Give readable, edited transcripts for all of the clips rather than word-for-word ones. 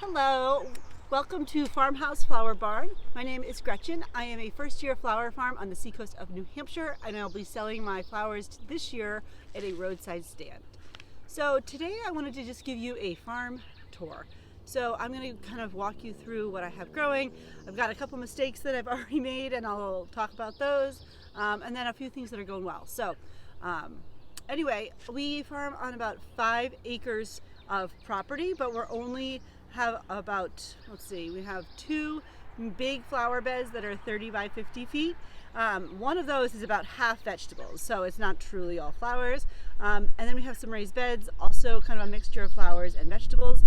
Hello, welcome to Farmhouse Flower Barn. My name is Gretchen. I am a first-year flower farm on the seacoast of New Hampshire, and I'll be selling my flowers this year at a roadside stand. So today I wanted to just give you a farm tour. So I'm going to kind of walk you through what I have growing. I've got a couple mistakes that I've already made, and I'll talk about those, and then a few things that are going well. So anyway, we farm on about 5 acres of property, but we're only have about, we have 2 big flower beds that are 30 by 50 feet. One of those is about half vegetables, so it's not truly all flowers. And then we have some raised beds, also kind of a mixture of flowers and vegetables.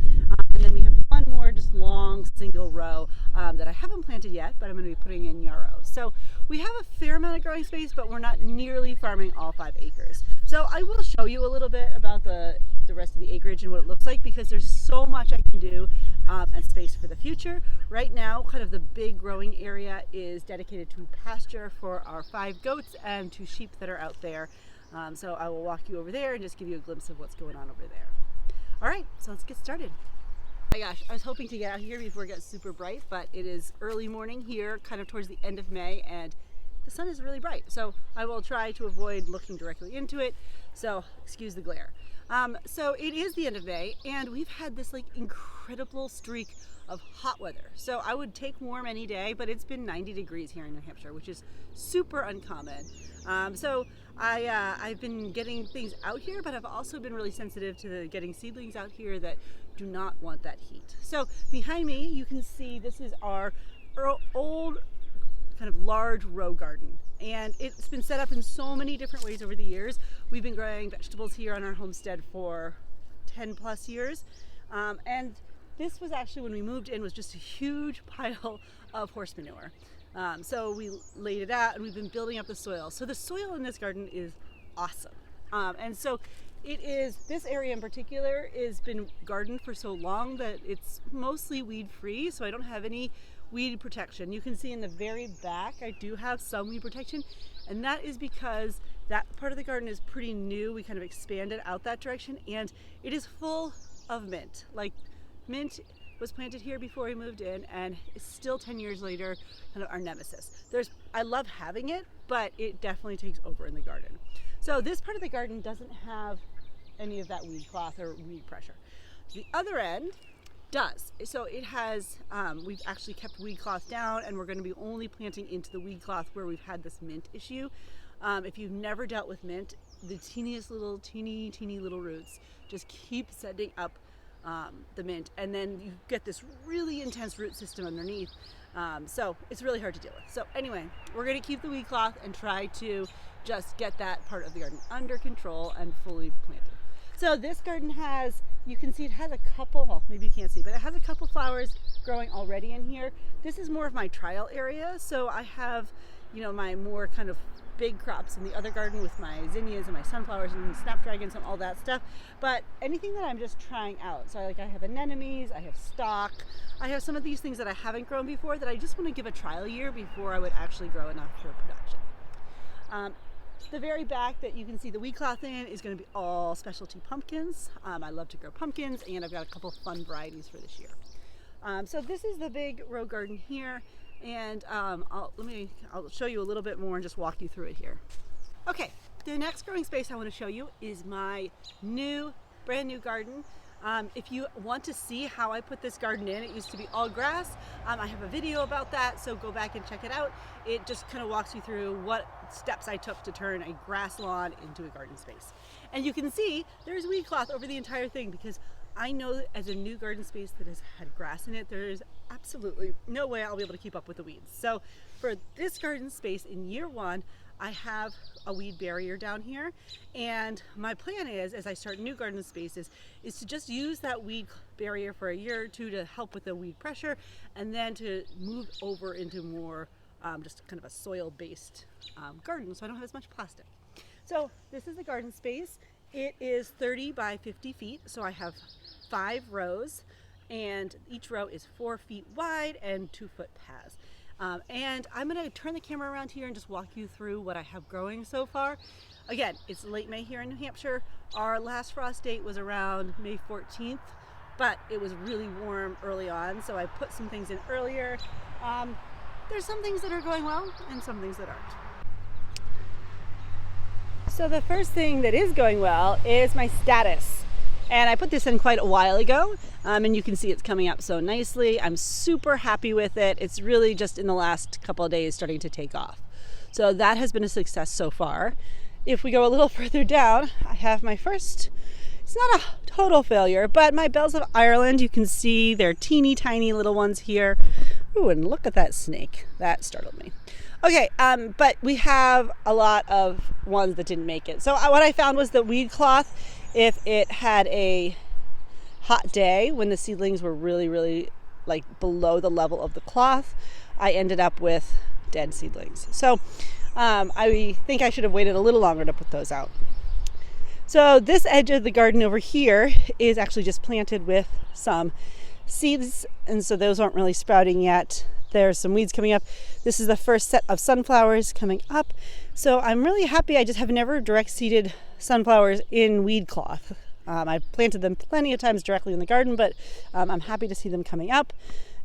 And then we have one more just long single row that I haven't planted yet, but I'm going to be putting in yarrow. So we have a fair amount of growing space, but we're not nearly farming all 5 acres. So I will show you a little bit about the rest of the acreage and what it looks like, because there's so much I can do and space for the future. Right now, kind of the big growing area is dedicated to pasture for our 5 goats and 2 sheep that are out there. So I will walk you over there and just give you a glimpse of what's going on over there. All right, so let's get started. Oh my gosh, I was hoping to get out here before it got super bright, but it is early morning here, kind of towards the end of May, and the sun is really bright. So I will try to avoid looking directly into it, so excuse the glare. So it is the end of May, and we've had this incredible streak of hot weather. So I would take warm any day, but it's been 90 degrees here in New Hampshire, which is super uncommon. So I've been getting things out here, but I've also been really sensitive to getting seedlings out here that do not want that heat. So behind me, you can see this is our old kind of large row garden, and it's been set up in so many different ways over the years. We've been growing vegetables here on our homestead for 10 plus years, and this was actually, when we moved in, was just a huge pile of horse manure. So we laid it out and we've been building up the soil. So the soil in this garden is awesome. And so it is, this area in particular has been gardened for so long that it's mostly weed free. So I don't have any weed protection. You can see in the very back, I do have some weed protection, and that is because that part of the garden is pretty new. We kind of expanded out that direction, and it is full of mint. Mint was planted here before we moved in, and it's still 10 years later kind of our nemesis. I love having it, but it definitely takes over in the garden. So this part of the garden doesn't have any of that weed cloth or weed pressure. The other end does. So it has, we've actually kept weed cloth down, and we're going to be only planting into the weed cloth where we've had this mint issue. If you've never dealt with mint, the teeny little roots just keep sending up the mint, and then you get this really intense root system underneath. So it's really hard to deal with. So anyway, we're going to keep the weed cloth and try to just get that part of the garden under control and fully planted. So this garden has, you can see it has a couple, well, maybe you can't see, but it has a couple flowers growing already in here. This is more of my trial area. So I have, my more kind of big crops in the other garden with my zinnias and my sunflowers and snapdragons and all that stuff. But anything that I'm just trying out. So I have anemones, I have stock, I have some of these things that I haven't grown before that I just want to give a trial year before I would actually grow enough for production. The very back that you can see the weed cloth in is going to be all specialty pumpkins. I love to grow pumpkins, and I've got a couple fun varieties for this year. So this is the big row garden here, and I'll show you a little bit more and just walk you through it here. Okay, the next growing space I want to show you is my brand new garden. If you want to see how I put this garden in, it used to be all grass. I have a video about that, so go back and check it out. It just kind of walks you through what steps I took to turn a grass lawn into a garden space. And you can see there's weed cloth over the entire thing, because I know as a new garden space that has had grass in it, there is absolutely no way I'll be able to keep up with the weeds. So for this garden space in year 1, I have a weed barrier down here, and my plan is, as I start new garden spaces, is to just use that weed barrier for a year or 2 to help with the weed pressure, and then to move over into more just kind of a soil-based garden, so I don't have as much plastic. So this is the garden space. It is 30 by 50 feet, so I have 5 rows, and each row is 4 feet wide and 2-foot paths. And I'm going to turn the camera around here and just walk you through what I have growing so far. Again, it's late May here in New Hampshire. Our last frost date was around May 14th. but it was really warm early on, so I put some things in earlier. There's some things that are going well and some things that aren't. So the first thing that is going well is my status. And I put this in quite a while ago, and you can see it's coming up so nicely. I'm super happy with it. It's really just in the last couple of days starting to take off. So that has been a success so far. If we go a little further down, I have my first, it's not a total failure, but my Bells of Ireland, you can see they're teeny tiny little ones here. Ooh, and look at that snake. That startled me. Okay, but we have a lot of ones that didn't make it. So what I found was that weed cloth, if it had a hot day when the seedlings were really like below the level of the cloth, I ended up with dead seedlings. So I think I should have waited a little longer to put those out. So this edge of the garden over here is actually just planted with some seeds, and so those aren't really sprouting yet. There's some weeds coming up. This is the first set of sunflowers coming up. So I'm really happy. I just have never direct seeded sunflowers in weed cloth. I've planted them plenty of times directly in the garden, but I'm happy to see them coming up.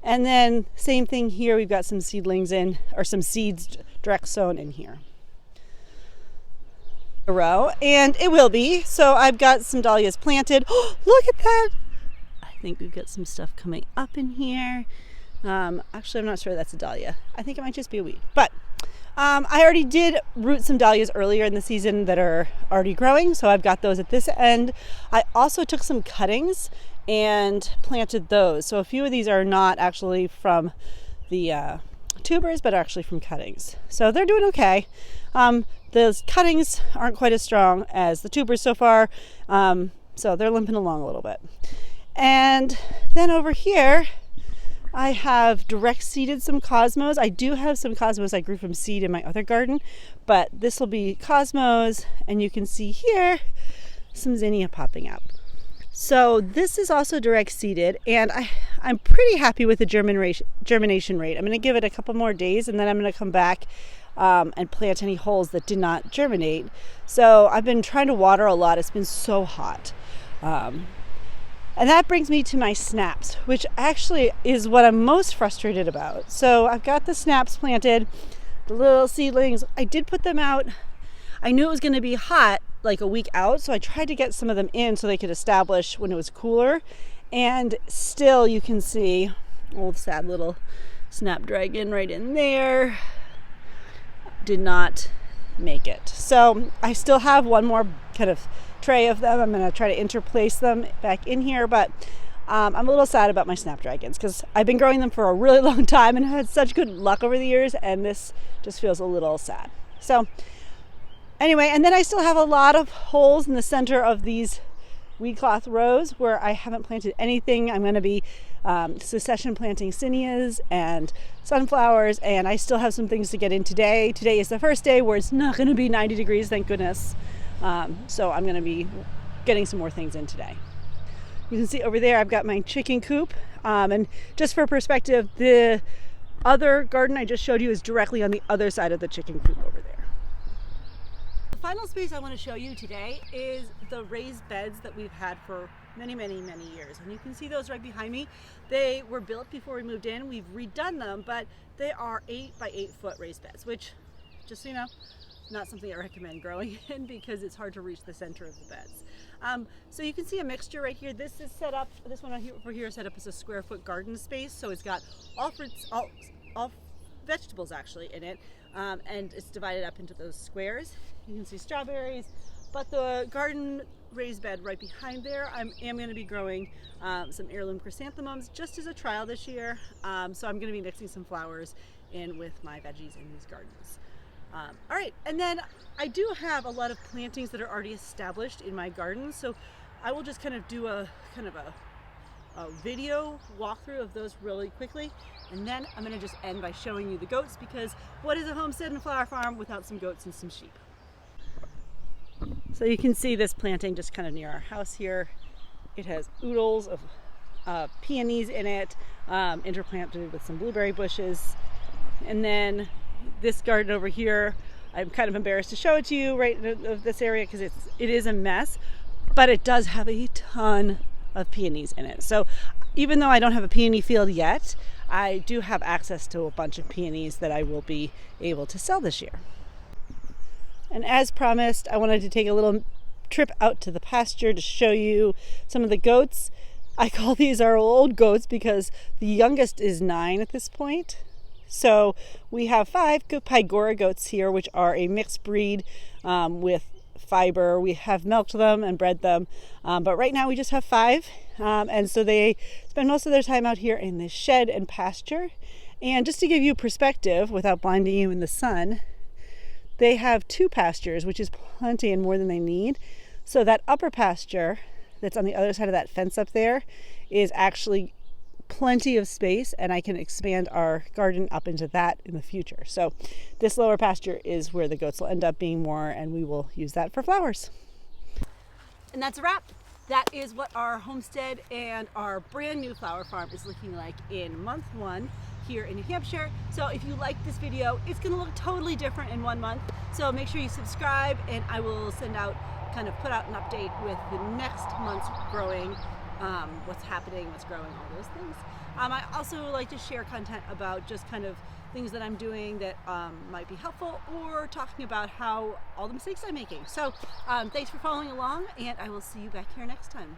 And then same thing here. We've got some seedlings in, or some seeds direct sown in here. A row, and it will be. So I've got some dahlias planted. Oh, look at that. I think we've got some stuff coming up in here. Actually, I'm not sure that's a dahlia. I think it might just be a weed. But I already did root some dahlias earlier in the season that are already growing, so I've got those at this end. I also took some cuttings and planted those. So a few of these are not actually from the tubers, but actually from cuttings. So they're doing okay. Those cuttings aren't quite as strong as the tubers so far, so they're limping along a little bit. And then over here, I have direct seeded some cosmos. I do have some cosmos I grew from seed in my other garden, but this will be cosmos, and you can see here some zinnia popping up. So this is also direct seeded, and I'm pretty happy with the germination rate. I'm going to give it a couple more days, and then I'm going to come back and plant any holes that did not germinate. So I've been trying to water a lot. It's been so hot. And that brings me to my snaps, which actually is what I'm most frustrated about. So I've got the snaps planted, the little seedlings. I did put them out. I knew it was going to be hot like a week out, so I tried to get some of them in so they could establish when it was cooler. And still you can see old sad little snapdragon right in there. Did not make it. So I still have one more kind of tray of them. I'm going to try to interplace them back in here, but I'm a little sad about my snapdragons because I've been growing them for a really long time and had such good luck over the years, and this just feels a little sad. So anyway, and then I still have a lot of holes in the center of these weed cloth rows where I haven't planted anything. I'm going to be succession planting zinnias and sunflowers, and I still have some things to get in today. Today is the first day where it's not going to be 90 degrees, thank goodness. So I'm going to be getting some more things in today. You can see over there I've got my chicken coop, and just for perspective, the other garden I just showed you is directly on the other side of the chicken coop over there. The final space I want to show you today is the raised beds that we've had for many years, and you can see those right behind me. They were built before we moved in. We've redone them, but they are 8 by 8 foot raised beds, which, just so you know, not something I recommend growing in because it's hard to reach the center of the beds. So you can see a mixture right here. This is set up, this one over here is set up as a square foot garden space. So it's got all fruits, all vegetables actually in it. And it's divided up into those squares. You can see strawberries, but the garden raised bed right behind there, I am going to be growing some heirloom chrysanthemums just as a trial this year. So I'm going to be mixing some flowers in with my veggies in these gardens. All right, and then I do have a lot of plantings that are already established in my garden, so I will just kind of do a video walkthrough of those really quickly, and then I'm going to just end by showing you the goats, because what is a homestead and flower farm without some goats and some sheep? So you can see this planting just kind of near our house here. It has oodles of peonies in it, interplanted with some blueberry bushes, and then this garden over here, I'm kind of embarrassed to show it to you right in this area because it is a mess, but it does have a ton of peonies in it. So even though I don't have a peony field yet, I do have access to a bunch of peonies that I will be able to sell this year. And as promised, I wanted to take a little trip out to the pasture to show you some of the goats. I call these our old goats because the youngest is 9 at this point. So we have 5 Pygora goats here, which are a mixed breed with fiber. We have milked them and bred them, but right now we just have 5. And so they spend most of their time out here in the shed and pasture. And just to give you perspective without blinding you in the sun, they have 2 pastures, which is plenty and more than they need. So that upper pasture that's on the other side of that fence up there is actually plenty of space, and I can expand our garden up into that in the future. So this lower pasture is where the goats will end up being more, and we will use that for flowers. And that's a wrap. That is what our homestead and our brand new flower farm is looking like in month 1 here in New Hampshire. So if you like this video, it's going to look totally different in 1 month. So make sure you subscribe, and I will put out an update with the next month's growing, what's happening, what's growing, all those things. I also like to share content about just kind of things that I'm doing that might be helpful, or talking about how all the mistakes I'm making. So thanks for following along, and I will see you back here next time.